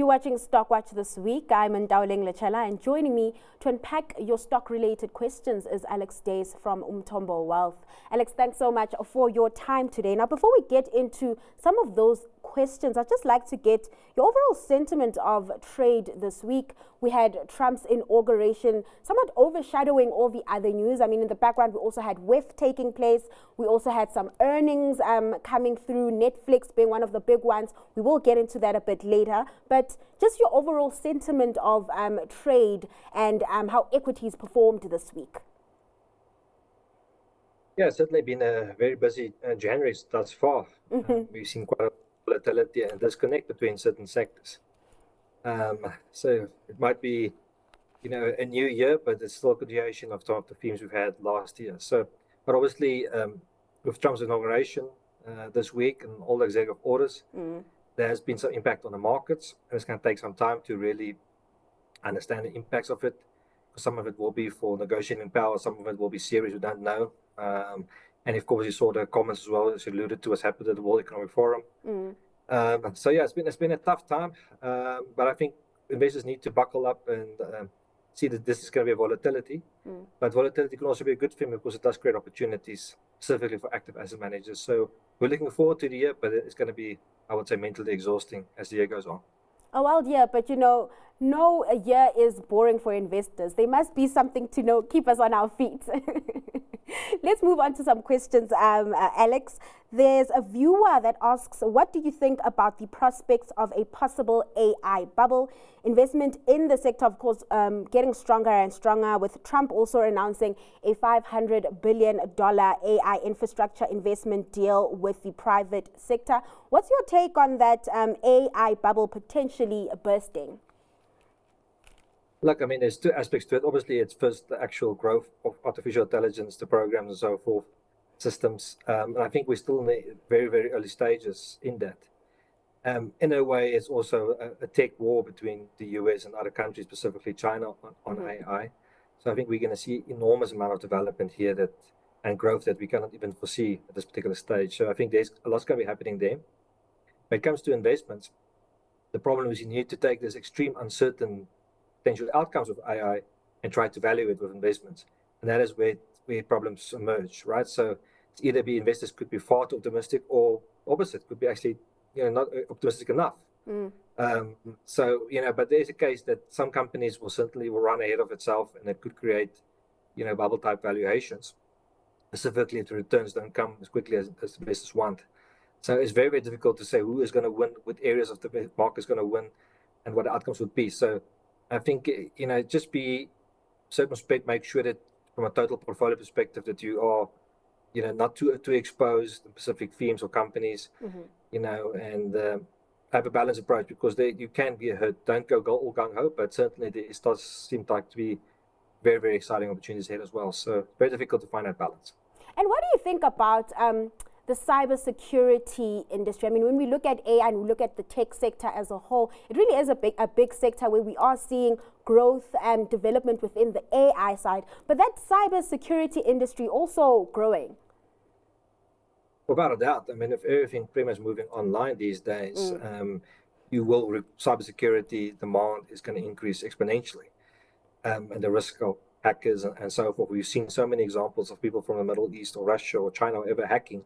You're watching Stock Watch this week. I'm Ndawuleng Lechela, and joining me to unpack your stock-related questions is Alex Duys from Umthombo Wealth. Alex, thanks so much for your time today. Now, before we get into some of those questions, I'd just like to get your overall sentiment of trade this week. We had Trump's inauguration somewhat overshadowing all the other news. I mean, in the background, we also had WEF taking place. We also had some earnings coming through, Netflix being one of the big ones. We will get into that a bit later. But just your overall sentiment of trade and how equities performed this week. Yeah, it's certainly been a very busy January thus far. We've seen quite a volatility and disconnect between certain sectors. So it might be, a new year, but it's still a continuation of some of the themes we've had last year. So, but obviously, with Trump's inauguration this week and all the executive orders, there has been some impact on the markets, and it's going to take some time to really understand the impacts of it. Some of it will be for negotiating power, some of it will be serious, we don't know. And of course, you saw the comments as well, as you alluded to, what's happened at the World Economic Forum. So yeah, it's been a tough time, but I think investors need to buckle up and see that this is going to be a volatility. But volatility can also be a good thing because it does create opportunities, specifically for active asset managers. So we're looking forward to the year, but it's going to be, I would say, mentally exhausting as the year goes on. Oh, well, yeah, but no year is boring for investors. There must be something to keep us on our feet. Let's move on to some questions, Alex. There's a viewer that asks, what do you think about the prospects of a possible AI bubble? Investment in the sector, of course, getting stronger and stronger, with Trump also announcing a $500 billion AI infrastructure investment deal with the private sector. What's your take on that AI bubble potentially bursting? Look, I mean, there's two aspects to it. Obviously, it's first the actual growth of artificial intelligence, the programs and so forth, systems. And I think we're still in the very, very early stages in that. In a way, it's also a tech war between the US and other countries, specifically China, on AI. So I think we're going to see enormous amount of development here and growth that we cannot even foresee at this particular stage. So I think there's a lot's going to be happening there. When it comes to investments, the problem is you need to take this extreme uncertain potential outcomes of AI and try to value it with investments. And that is where problems emerge, right? So it's either investors could be far too optimistic, or opposite, could be actually not optimistic enough. So, but there's a case that some companies will certainly run ahead of itself, and it could create, bubble type valuations, specifically if the returns don't come as quickly as the investors want. So it's very, very difficult to say who is going to win, what areas of the market is going to win, and what the outcomes would be. So I think, just be circumspect, make sure that from a total portfolio perspective that you are, not too exposed to specific themes or companies, and have a balanced approach, because you can be hurt. Don't go all gung-ho, but certainly it does seem like to be very, very exciting opportunities ahead as well. So very difficult to find that balance. And what do you think about the cybersecurity industry? I mean, when we look at AI and we look at the tech sector as a whole, it really is a big sector where we are seeing growth and development within the AI side. But that cybersecurity industry also growing. Without a doubt. I mean, if everything pretty much moving online these days, cybersecurity demand is going to increase exponentially, and the risk of hackers and so forth. We've seen so many examples of people from the Middle East or Russia or China or ever hacking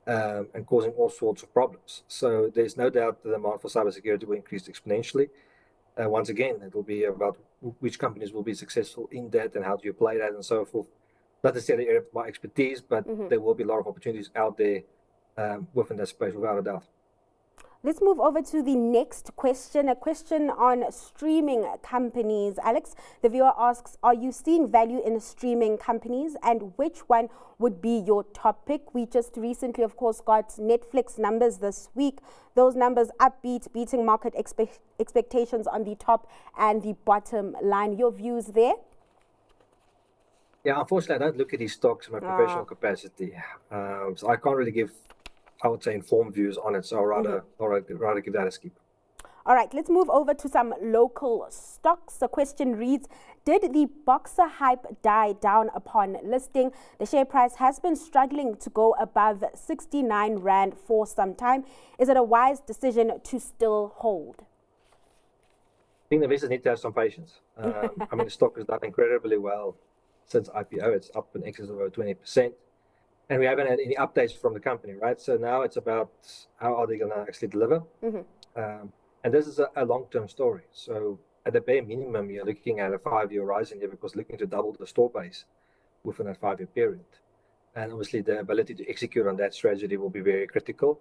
and causing all sorts of problems. So there's no doubt the demand for cybersecurity will increase exponentially. Once again, it will be about which companies will be successful in that and how do you apply that and so forth. Not necessarily area of my expertise, but there will be a lot of opportunities out there within that space, without a doubt. Let's move over to the next question, a question on streaming companies. Alex, the viewer asks, are you seeing value in streaming companies, and which one would be your top pick? We just recently, of course, got Netflix numbers this week. Those numbers upbeat, beating market expectations on the top and the bottom line. Your views there? Yeah, unfortunately, I don't look at these stocks in my professional capacity. So I can't really give, I would say, informed views on it. So I'd rather give that a skip. All right, let's move over to some local stocks. The question reads, did the Boxer hype die down upon listing? The share price has been struggling to go above 69 Rand for some time. Is it a wise decision to still hold? think the investors need to have some patience. I mean, the stock has done incredibly well since IPO. It's up in excess of over 20%. And we haven't had any updates from the company, right? So now it's about how are they going to actually deliver? And this is a long-term story. So at the bare minimum, you're looking at a 5-year horizon here because looking to double the store base within a 5-year period. And obviously the ability to execute on that strategy will be very critical,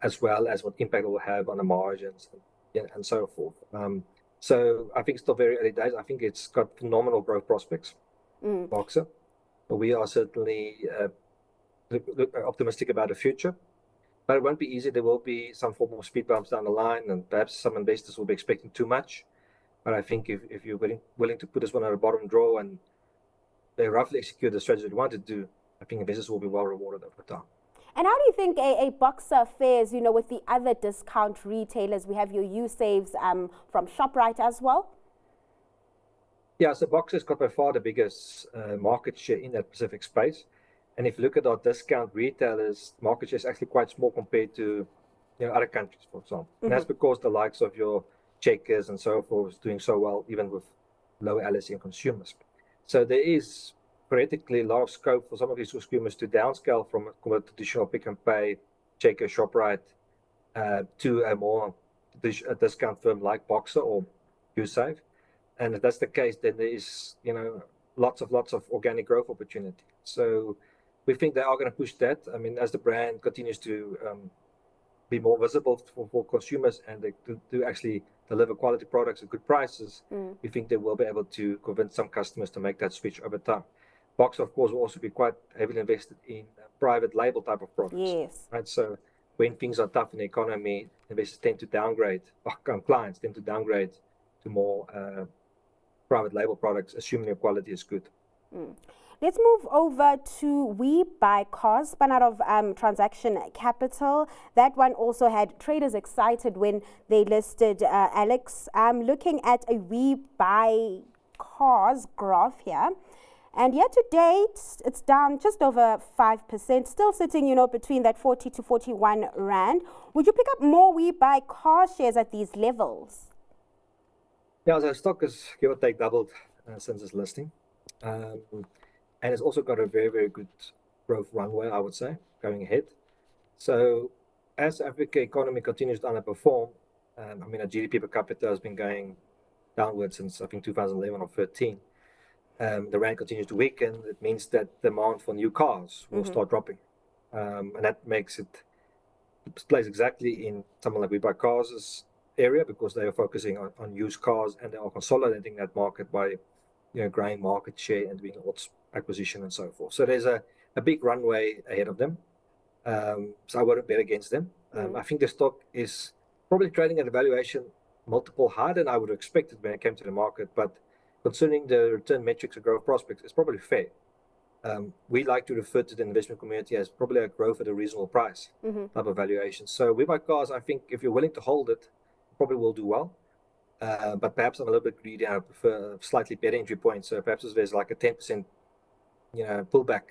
as well as what impact it will have on the margins and so forth. So I think it's still very early days. I think it's got phenomenal growth prospects, Boxer. But we are certainly optimistic about the future. But it won't be easy. There will be some form of speed bumps down the line, and perhaps some investors will be expecting too much. But I think if you're willing to put this one on the bottom drawer and they roughly execute the strategy they want to do, I think investors will be well rewarded over time. And how do you think a Boxer fares, with the other discount retailers? We have your U-Saves from ShopRite as well. Yeah, so Boxer's got by far the biggest market share in that specific space. And if you look at our discount retailers, market share is actually quite small compared to other countries, for example. And that's because the likes of your Checkers and so forth is doing so well, even with lower LSE consumers. So there is theoretically a lot of scope for some of these consumers to downscale from a traditional Pick and Pay, Checker, ShopRite, to a more discount firm like Boxer or USave. And if that's the case, then there is lots of organic growth opportunity. So we think they are going to push that. I mean, as the brand continues to be more visible for consumers and they do actually deliver quality products at good prices, we think they will be able to convince some customers to make that switch over time. Boxer, of course, will also be quite heavily invested in private label type of products. Yes. Right. So when things are tough in the economy, investors tend to downgrade, or clients tend to downgrade to more private label products, assuming the quality is good. Let's move over to We Buy Cars, spun out of Transaction Capital. That one also had traders excited when they listed Alex. Looking at a We Buy Cars graph here. And year to date, it's down just over 5%, still sitting, between that 40 to 41 Rand. Would you pick up more We Buy Car shares at these levels? Yeah, the stock has give or take doubled since its listing. And it's also got a very, very good growth runway, I would say, going ahead. So as the Africa economy continues to underperform, our GDP per capita has been going downwards since, I think, 2011 or 13. The rand continues to weaken. It means that demand for new cars will start dropping. And that makes it plays exactly in someone like We Buy Cars' area because they are focusing on used cars and they are consolidating that market by growing market share and doing lots acquisition and so forth. So there's a big runway ahead of them. So I wouldn't bet against them. I think the stock is probably trading at a valuation multiple higher than I would have expected when it came to the market. But concerning the return metrics and growth prospects, it's probably fair. We like to refer to the investment community as probably a growth at a reasonable price type of valuation. So We Buy Cars, I think if you're willing to hold it, probably will do well. But perhaps I'm a little bit greedy. I prefer slightly better entry points. So perhaps if there's like a 10% pullback,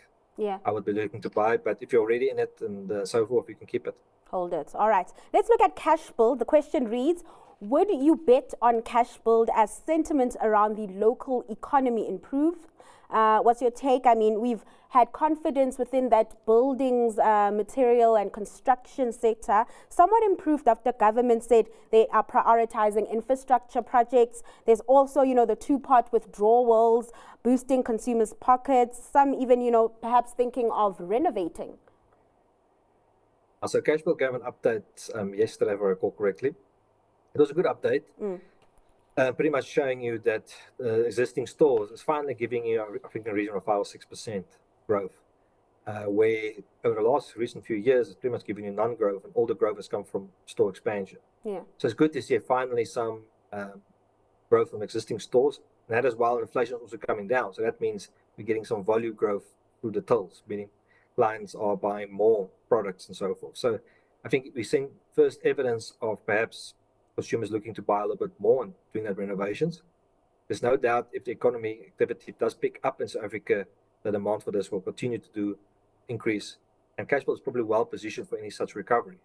I would be looking to buy. But if you're already in it and so forth, you can keep it. Hold it. All right. Let's look at cash build. The question reads, would you bet on cash build as sentiment around the local economy improve? What's your take? I mean, we've had confidence within that buildings, material and construction sector somewhat improved after government said they are prioritizing infrastructure projects. There's also, the two-part withdrawals, boosting consumers' pockets, some even, perhaps thinking of renovating. So Cashbuild gave an update yesterday, if I recall correctly. It was a good update. Pretty much showing you that existing stores is finally giving you, I think, a region of 5 or 6% growth, where over the last recent few years, it's pretty much giving you non-growth, and all the growth has come from store expansion. Yeah. So it's good to see finally some growth from existing stores, and that is while inflation is also coming down. So that means we're getting some volume growth through the tills, meaning clients are buying more products and so forth. So I think we're seeing first evidence of perhaps consumers looking to buy a little bit more and doing that renovations. There's no doubt if the economy activity does pick up in South Africa, the demand for this will continue to increase. And Cashbuild is probably well positioned for any such recovery.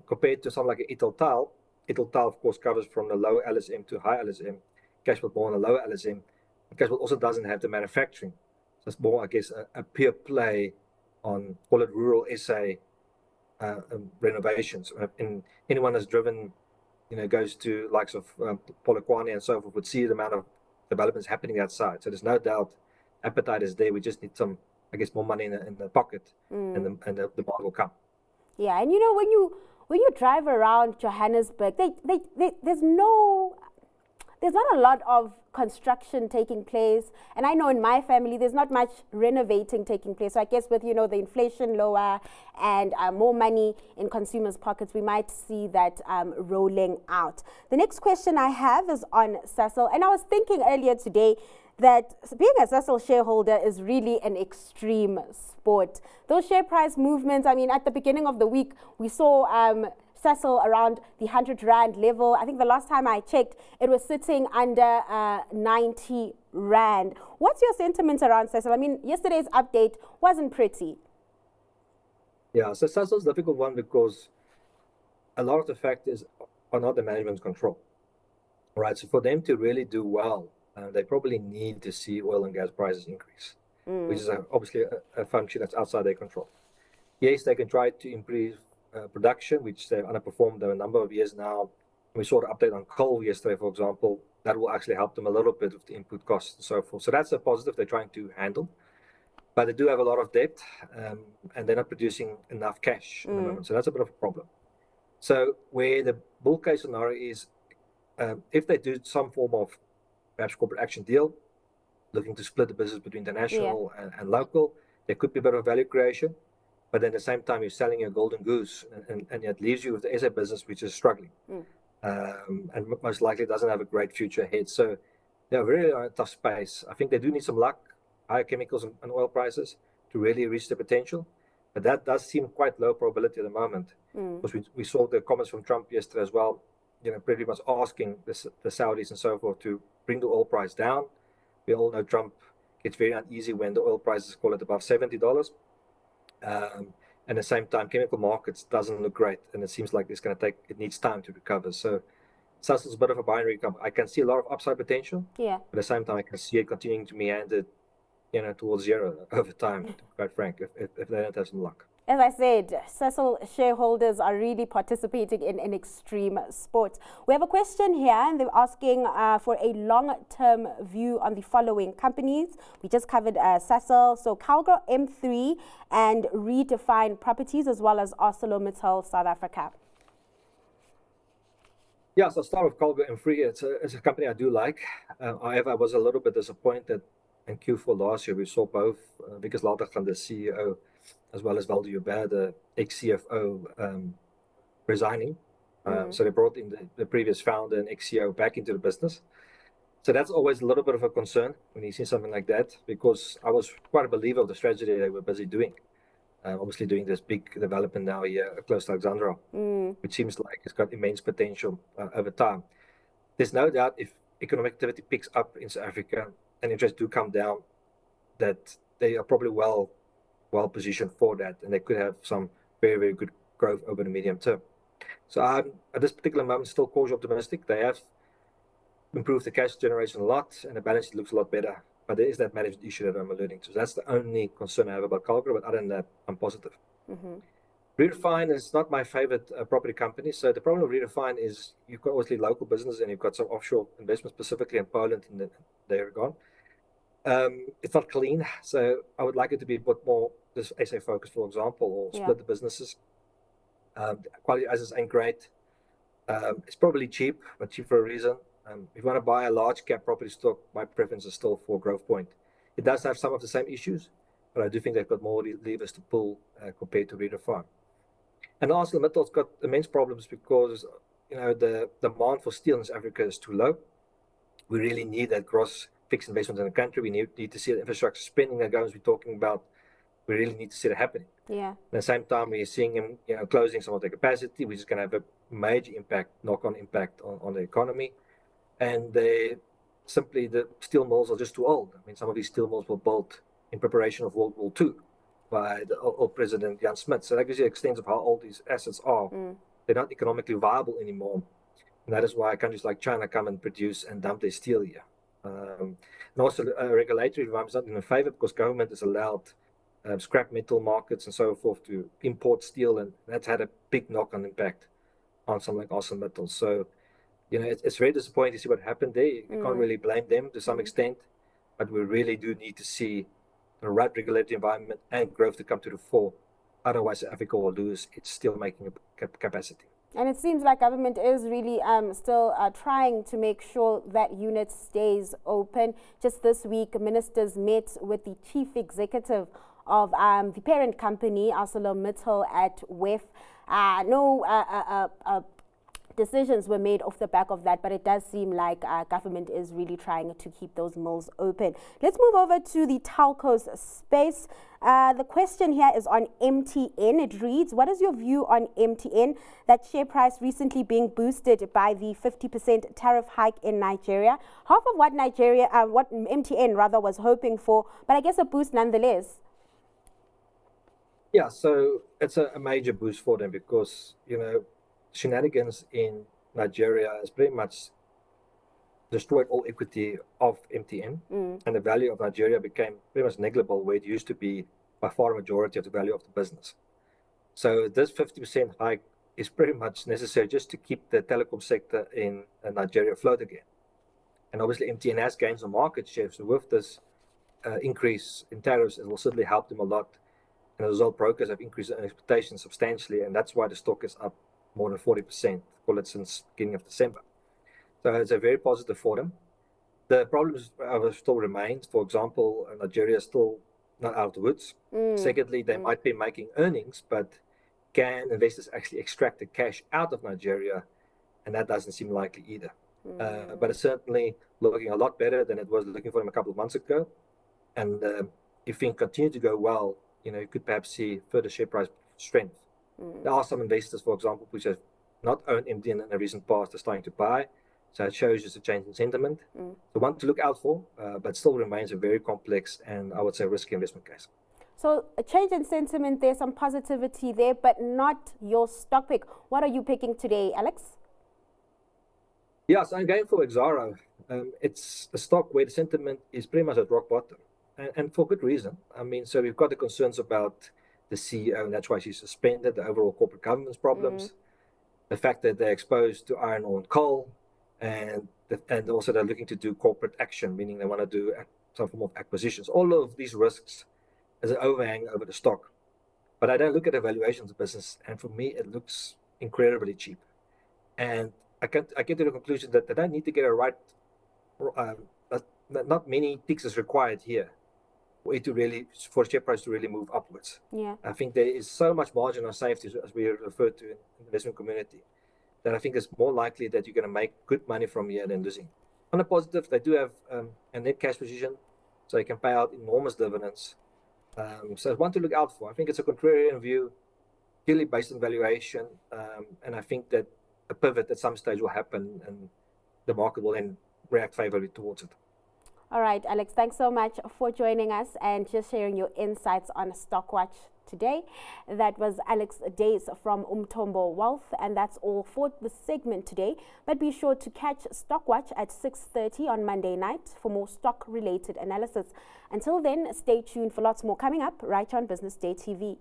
Compared to something like Italtile, Total, of course, covers from the low LSM to high LSM. Cashbuild more on the lower LSM. Cashbuild also doesn't have the manufacturing. So it's more, I guess, a pure play on, call it rural SA renovations. And anyone that's driven, goes to likes of Polokwane and so forth would see the amount of developments happening outside. So there's no doubt appetite is there. We just need some, I guess, more money in the pocket, and the demand will come. Yeah, and when you drive around Johannesburg, there's not a lot of construction taking place, and I know in my family there's not much renovating taking place. So I guess with the inflation lower and more money in consumers' pockets, we might see that rolling out. The next question I have is on Sasol, and I was thinking earlier today that being a Sasol shareholder is really an extreme sport. Those share price movements, I mean, at the beginning of the week, we saw Sasol around the 100 Rand level. I think the last time I checked, it was sitting under 90 Rand. What's your sentiment around Sasol? I mean, yesterday's update wasn't pretty. Yeah, so Sasol's a difficult one because a lot of the factors are not the management's control, right? So for them to really do well, they probably need to see oil and gas prices increase, which is obviously a function that's outside their control. Yes, they can try to improve production, which they've underperformed a number of years now. We saw the update on coal yesterday, for example. That will actually help them a little bit with the input costs and so forth. So that's a positive they're trying to handle. But they do have a lot of debt, and they're not producing enough cash at the moment. So that's a bit of a problem. So where the bull case scenario is, if they do some form of perhaps corporate action deal, looking to split the business between the national and local, there could be a bit of value creation. But then at the same time, you're selling your golden goose, and it leaves you with the SA business, which is struggling, and most likely doesn't have a great future ahead. So they're really on a tough space. I think they do need some luck, higher chemicals and oil prices to really reach the potential. But that does seem quite low probability at the moment, because we saw the comments from Trump yesterday as well, pretty much asking the Saudis and so forth to bring the oil price down. We all know Trump gets very uneasy when the oil prices call it above $70. At the same time, chemical markets doesn't look great, and it seems like it needs time to recover. So Sasol's a bit of a binary company. I can see a lot of upside potential. Yeah. But at the same time, I can see it continuing to meander, towards zero over time, to be quite frank, if they don't have some luck. As I said, Sasol shareholders are really participating in an extreme sport. We have a question here, and they're asking for a long-term view on the following companies. We just covered Sasol, so Calgro M3 and Redefine Properties, as well as ArcelorMittal South Africa. Yeah, so I'll start with Calgro M3. It's a company I do like. However, I was a little bit disappointed in Q4 last year. We saw both Wikus Lategan, the CEO, as well as Waldo Joubert, the ex-CFO, resigning. So they brought in the previous founder and ex-CEO back into the business. So that's always a little bit of a concern when you see something like that, because I was quite a believer of the strategy they were busy doing. Obviously doing this big development now here close to Alexandra, which seems like it's got immense potential over time. There's no doubt if economic activity picks up in South Africa and interest do come down, that they are probably well positioned for that, and they could have some very, very good growth over the medium term. So I'm, at this particular moment, still cautiously optimistic. They have improved the cash generation a lot, and the balance sheet looks a lot better. But there is that management issue that I'm alluding to. So that's the only concern I have about Calgro, but other than that, I'm positive. Redefine is not my favorite property company. So the problem with Redefine is you've got obviously local business, and you've got some offshore investments, specifically in Poland, and they're gone. It's not clean, so I would like it to be a bit more this SA focus, for example, or split the businesses. Quality assets ain't great. It's probably cheap, but cheap for a reason. If you want to buy a large cap property stock, my preference is still for Growthpoint. It does have some of the same issues, but I do think they've got more levers to pull compared to Redefine. And ArcelorMittal's got immense problems because the demand for steel in South Africa is too low. We really need that gross fixed investment in the country. We need to see the infrastructure spending that goes we're talking about. We really need to see that happening. Yeah. At the same time, we're seeing them, closing some of their capacity, which is going to have a major impact, knock-on impact on the economy. And the steel mills are just too old. I mean, some of these steel mills were built in preparation of World War II by the old President Jan Smuts. So that gives you an extent of how old these assets are. They're not economically viable anymore. And that is why countries like China come and produce and dump their steel here. And also, regulatory environment is not in favor because government has allowed scrap metal markets and so forth to import steel, and that's had a big knock-on impact on something like ArcelorMittal. So, it's very disappointing to see what happened there. You can't really blame them to some extent, but we really do need to see the right regulatory environment and growth to come to the fore. Otherwise, Africa will lose its steel making capacity. And it seems like government is really still trying to make sure that unit stays open. Just this week, ministers met with the chief executive of the parent company, ArcelorMittal, at WEF. No decisions were made off the back of that, but it does seem like government is really trying to keep those mills open. Let's move over to the telcos space. The question here is on MTN. It reads, what is your view on MTN? That share price recently being boosted by the 50% tariff hike in Nigeria. Half of what what MTN rather was hoping for, but I guess a boost nonetheless. Yeah, so it's a major boost for them because, shenanigans in Nigeria has pretty much destroyed all equity of MTN, and the value of Nigeria became pretty much negligible where it used to be by far a majority of the value of the business. So this 50% hike is pretty much necessary just to keep the telecom sector in Nigeria afloat again. And obviously MTN has gained some market share, so with this increase in tariffs, it will certainly help them a lot. And as a result, brokers have increased their expectations substantially, and that's why the stock is up more than 40%, call it since beginning of December. So it's a very positive for them. The problems still remain. For example, Nigeria is still not out of the woods. Secondly, they might be making earnings, but can investors actually extract the cash out of Nigeria? And that doesn't seem likely either. But it's certainly looking a lot better than it was looking for them a couple of months ago. And if things continue to go well, you could perhaps see further share price strength. There are some investors, for example, which have not owned MTN in the recent past are starting to buy. So it shows just a change in sentiment. So one to look out for, but still remains a very complex and I would say risky investment case. So a change in sentiment there, some positivity there, but not your stock pick. What are you picking today, Alex? Yeah, so I'm going for Exxaro. It's a stock where the sentiment is pretty much at rock bottom, and for good reason. I mean, so we've got the concerns about the CEO, and that's why she's suspended, the overall corporate governance problems, the fact that they're exposed to iron ore and coal, and also they're looking to do corporate action, meaning they want to do some form of acquisitions. All of these risks as an overhang over the stock. But I don't look at the valuation of the business, and for me, it looks incredibly cheap. And I get to the conclusion that they don't need to get a right, not many ticks is required here for share price to really move upwards. Yeah. I think there is so much margin of safety, as we refer to in the investment community, that I think it's more likely that you're going to make good money from here than losing. On a positive, they do have a net cash position, so they can pay out enormous dividends. So it's one to look out for. I think it's a contrarian view, purely based on valuation, and I think that a pivot at some stage will happen and the market will then react favorably towards it. All right, Alex, thanks so much for joining us and just sharing your insights on Stockwatch today. That was Alex Duys from Umthombo Wealth, and that's all for the segment today. But be sure to catch Stockwatch at 6:30 on Monday night for more stock-related analysis. Until then, stay tuned for lots more coming up right on Business Day TV.